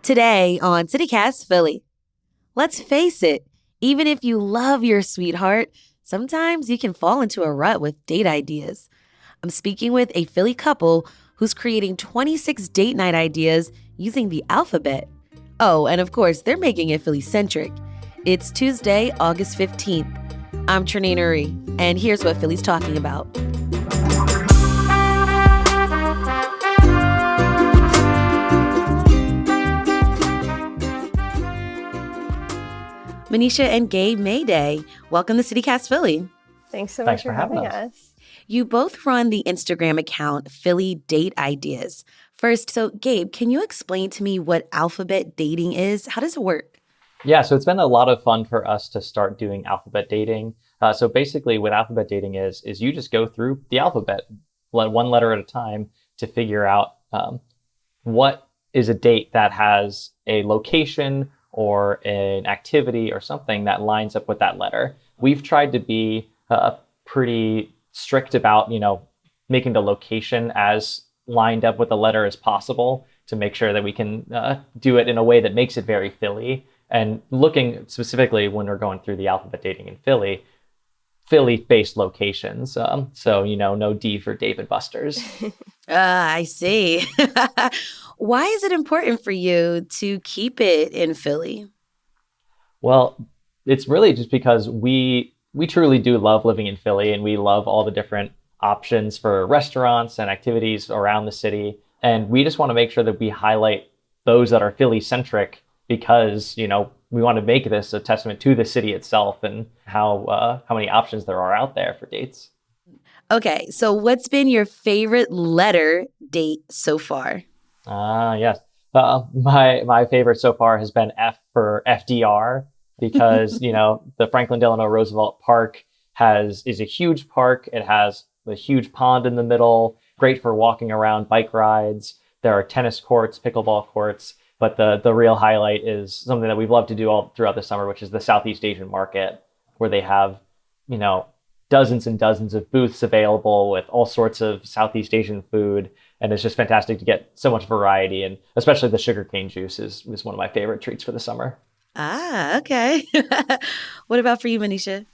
Today on CityCast Philly. Let's face it, even if you love your sweetheart, sometimes you can fall into a rut with date ideas. I'm speaking with a Philly couple who's creating 26 date night ideas using the alphabet. Oh, and of course, they're making it Philly-centric. It's Tuesday, August 15th. I'm Trinine Uri, and here's what Philly's talking about. Manisha and Gabe Mayday, welcome to CityCast Philly. Thanks so much for having us. You both run the Instagram account Philly Date Ideas. First, so Gabe, can you explain to me what alphabet dating is? How does it work? Yeah, so it's been a lot of fun for us to start doing alphabet dating. So basically what alphabet dating is you just go through the alphabet, one letter at a time, to figure out what is a date that has a location or an activity or something that lines up with that letter. We've tried to be pretty strict about, making the location as lined up with the letter as possible to make sure that we can do it in a way that makes it very Philly. And looking specifically when we're going through the alphabet dating in Philly-based locations. So, no D for Dave and Buster's. I see. Why is it important for you to keep it in Philly? Well, it's really just because we truly do love living in Philly, and we love all the different options for restaurants and activities around the city. And we just want to make sure that we highlight those that are Philly-centric because, we want to make this a testament to the city itself and how many options there are out there for dates. Okay, so what's been your favorite letter date so far? Yes. My favorite so far has been F for FDR because, the Franklin Delano Roosevelt Park is a huge park. It has a huge pond in the middle, great for walking around, bike rides. There are tennis courts, pickleball courts, but the real highlight is something that we've loved to do all throughout the summer, which is the Southeast Asian Market, where they have, dozens and dozens of booths available with all sorts of Southeast Asian food. And it's just fantastic to get so much variety. And especially the sugarcane juice is one of my favorite treats for the summer. Ah, okay. What about for you, Manisha?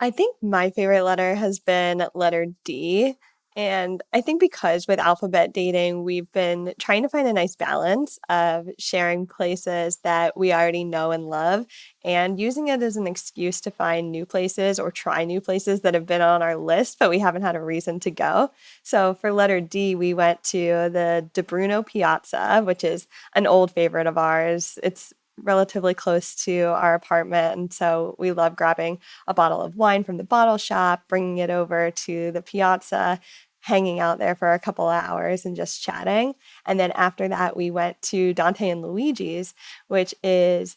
I think my favorite letter has been letter D. And I think because with alphabet dating, we've been trying to find a nice balance of sharing places that we already know and love and using it as an excuse to find new places or try new places that have been on our list, but we haven't had a reason to go. So for letter D, we went to the De Bruno Piazza, which is an old favorite of ours. It's relatively close to our apartment. And so we love grabbing a bottle of wine from the bottle shop, bringing it over to the piazza, hanging out there for a couple of hours and just chatting. And then after that, we went to Dante and Luigi's, which is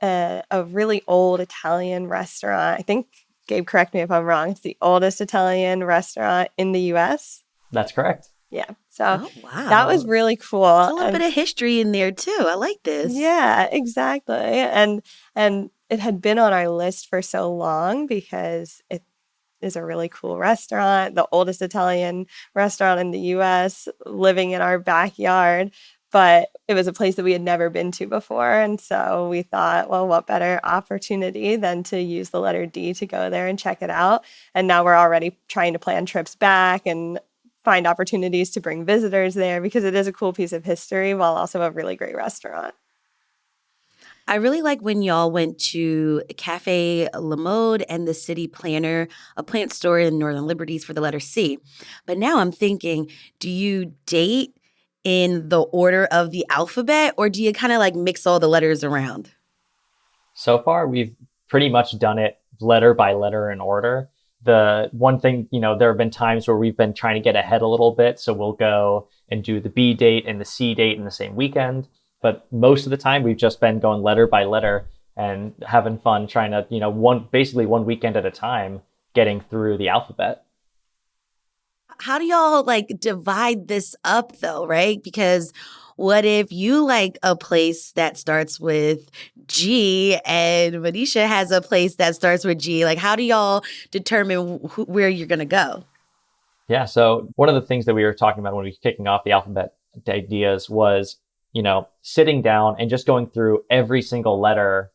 a really old Italian restaurant. I think, Gabe, correct me if I'm wrong, it's the oldest Italian restaurant in the U.S. That's correct. Yeah. So that was really cool. There's a little bit of history in there too. I like this. Yeah, exactly. And it had been on our list for so long because it is a really cool restaurant, the oldest Italian restaurant in the U.S., living in our backyard. But it was a place that we had never been to before. And so we thought, well, what better opportunity than to use the letter D to go there and check it out. And now we're already trying to plan trips back and find opportunities to bring visitors there because it is a cool piece of history while also a really great restaurant. I really like when y'all went to Cafe La Mode and the City Planner, a plant store in Northern Liberties for the letter C. But now I'm thinking, do you date in the order of the alphabet or do you kind of like mix all the letters around? So far, we've pretty much done it letter by letter in order. The one thing, there have been times where we've been trying to get ahead a little bit. So we'll go and do the B date and the C date in the same weekend. But most of the time, we've just been going letter by letter and having fun trying to, basically one weekend at a time, getting through the alphabet. How do y'all divide this up though, right? Because what if you like a place that starts with G and Manisha has a place that starts with G? How do y'all determine where you're going to go? Yeah, so one of the things that we were talking about when we were kicking off the alphabet ideas was sitting down and just going through every single letter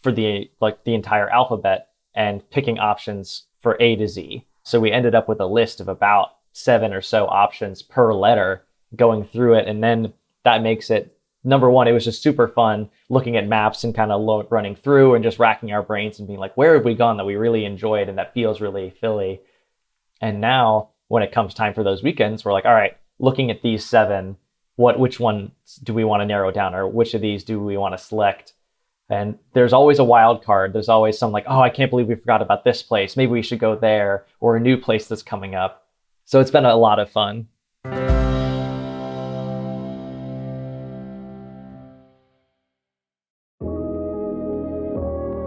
for the entire alphabet and picking options for A to Z. So we ended up with a list of about 7 or so options per letter going through it. And then that makes it, number one, it was just super fun looking at maps and kind of running through and just racking our brains and being like, where have we gone that we really enjoyed and that feels really Philly? And now when it comes time for those weekends, we're like, all right, looking at these 7, which ones do we want to narrow down, or which of these do we want to select? And there's always a wild card. There's always some like, oh, I can't believe we forgot about this place. Maybe we should go there, or a new place that's coming up. So it's been a lot of fun.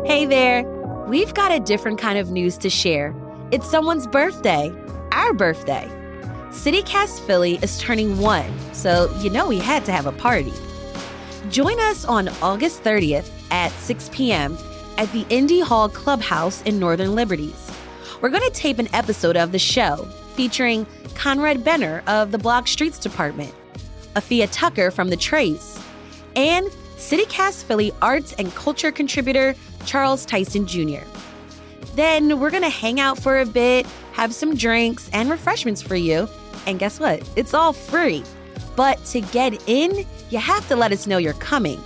Hey there! We've got a different kind of news to share. It's someone's birthday, our birthday. CityCast Philly is turning 1, so we had to have a party. Join us on August 30th at 6 p.m. at the Indy Hall Clubhouse in Northern Liberties. We're going to tape an episode of the show featuring Conrad Benner of the Blog Streets Department, Afia Tucker from The Trace, and CityCast Philly arts and culture contributor Charles Tyson Jr. Then we're going to hang out for a bit, have some drinks and refreshments for you. And guess what? It's all free. But to get in, you have to let us know you're coming.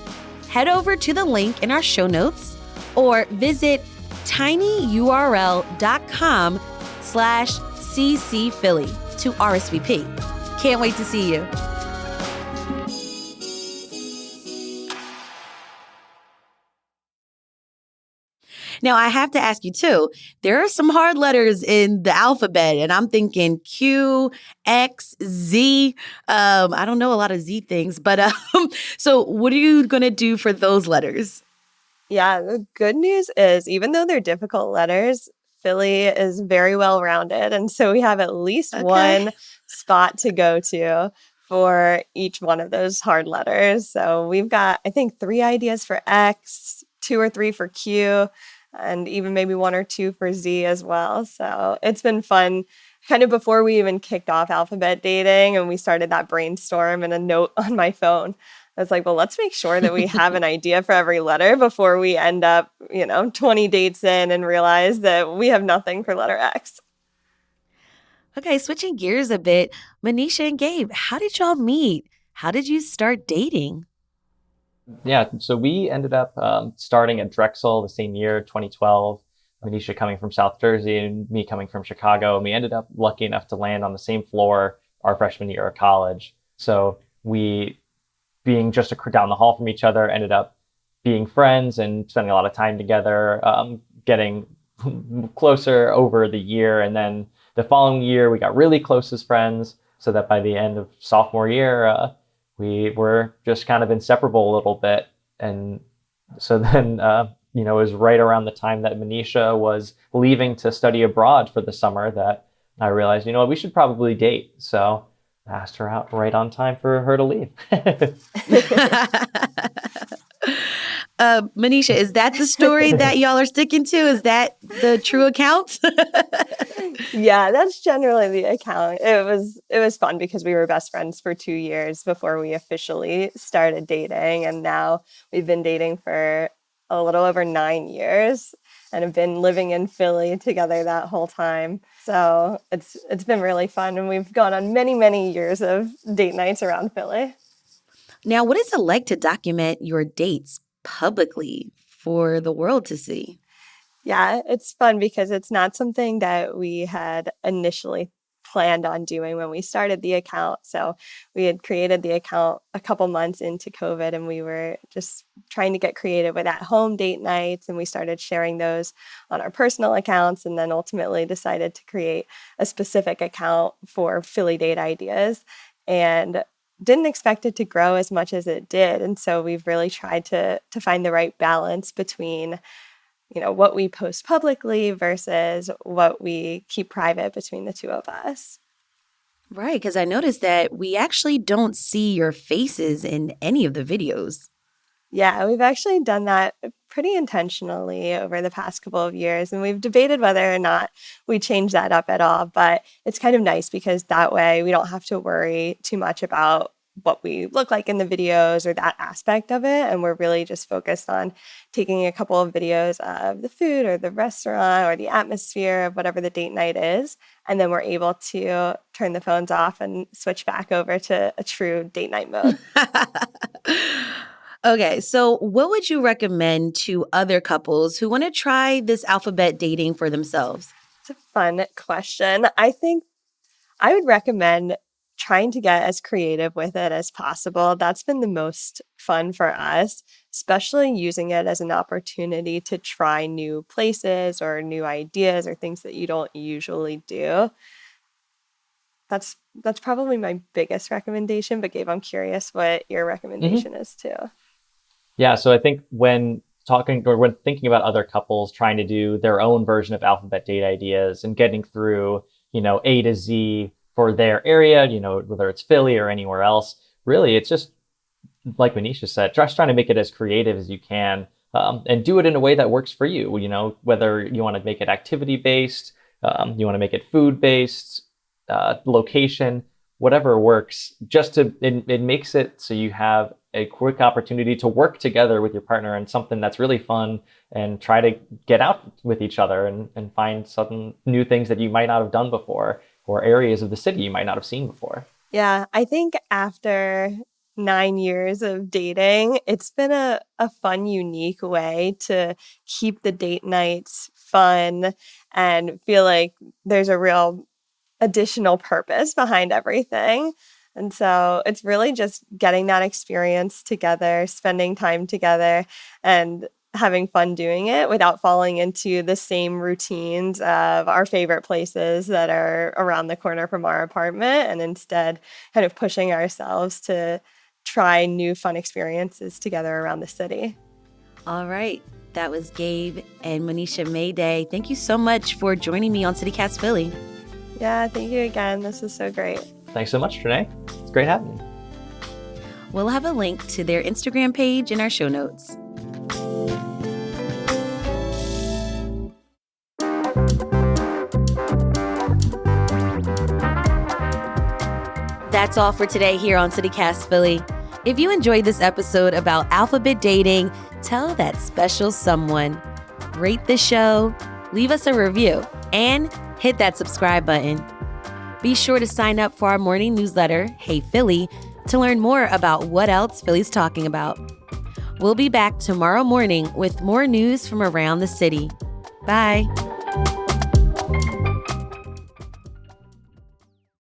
Head over to the link in our show notes or visit tinyurl.com/ccphilly to RSVP. Can't wait to see you. Now, I have to ask you, too, there are some hard letters in the alphabet, and I'm thinking Q, X, Z. I don't know a lot of Z things, but so what are you going to do for those letters? Yeah, the good news is even though they're difficult letters, Philly is very well-rounded. And so we have at least one spot to go to for each one of those hard letters. So we've got, I think, 3 ideas for X, 2 or 3 for Q, and even maybe 1 or 2 for Z as well. So it's been fun. Kind of before we even kicked off alphabet dating and we started that brainstorm and a note on my phone, I was like, well, let's make sure that we have an idea for every letter before we end up, 20 dates in and realize that we have nothing for letter X. Okay, switching gears a bit, Manisha and Gabe, how did y'all meet? How did you start dating? Yeah, so we ended up starting at Drexel the same year, 2012. Manisha coming from South Jersey and me coming from Chicago. And we ended up lucky enough to land on the same floor our freshman year of college. So we, being just down the hall from each other, ended up being friends and spending a lot of time together, getting closer over the year. And then the following year, we got really close as friends, so that by the end of sophomore year, we were just kind of inseparable a little bit. And so then, it was right around the time that Manisha was leaving to study abroad for the summer that I realized, we should probably date. So I asked her out right on time for her to leave. Manisha, is that the story that y'all are sticking to? Is that the true account? Yeah, that's generally the account. It was fun because we were best friends for 2 years before we officially started dating. And now we've been dating for a little over 9 years and have been living in Philly together that whole time. So it's been really fun. And we've gone on many, many years of date nights around Philly. Now, what is it like to document your dates publicly for the world to see? Yeah, it's fun because it's not something that we had initially planned on doing when we started the account. So we had created the account a couple months into COVID, and we were just trying to get creative with at-home date nights, and we started sharing those on our personal accounts, and then ultimately decided to create a specific account for Philly date ideas, and didn't expect it to grow as much as it did. And so we've really tried to find the right balance between what we post publicly versus what we keep private between the two of us. Right, because I noticed that we actually don't see your faces in any of the videos. Yeah, we've actually done that pretty intentionally over the past couple of years, and we've debated whether or not we change that up at all. But it's kind of nice because that way we don't have to worry too much about what we look like in the videos or that aspect of it. And we're really just focused on taking a couple of videos of the food or the restaurant or the atmosphere of whatever the date night is. And then we're able to turn the phones off and switch back over to a true date night mode. Okay, so what would you recommend to other couples who want to try this alphabet dating for themselves? It's a fun question. I think I would recommend trying to get as creative with it as possible. That's been the most fun for us, especially using it as an opportunity to try new places or new ideas or things that you don't usually do. That's probably my biggest recommendation, but Gabe, I'm curious what your recommendation is too. Yeah, so I think when thinking about other couples trying to do their own version of alphabet date ideas and getting through, A to Z for their area, whether it's Philly or anywhere else, really, it's just like Manisha said, just trying to make it as creative as you can, and do it in a way that works for you. Whether you want to make it activity based, you want to make it food based, location, whatever works. It makes it so you have a quick opportunity to work together with your partner on something that's really fun and try to get out with each other and find some new things that you might not have done before or areas of the city you might not have seen before. Yeah, I think after 9 years of dating, it's been a fun, unique way to keep the date nights fun and feel like there's a real additional purpose behind everything. And so it's really just getting that experience together, spending time together, and having fun doing it without falling into the same routines of our favorite places that are around the corner from our apartment, and instead kind of pushing ourselves to try new fun experiences together around the city. All right. That was Gabe and Manisha Mayday. Thank you so much for joining me on CityCast Philly. Yeah, thank you again. This is so great. Thanks so much, Trinae. It's great having you. We'll have a link to their Instagram page in our show notes. That's all for today here on CityCast Philly. If you enjoyed this episode about alphabet dating, tell that special someone. Rate the show, leave us a review, and hit that subscribe button. Be sure to sign up for our morning newsletter, Hey Philly, to learn more about what else Philly's talking about. We'll be back tomorrow morning with more news from around the city. Bye.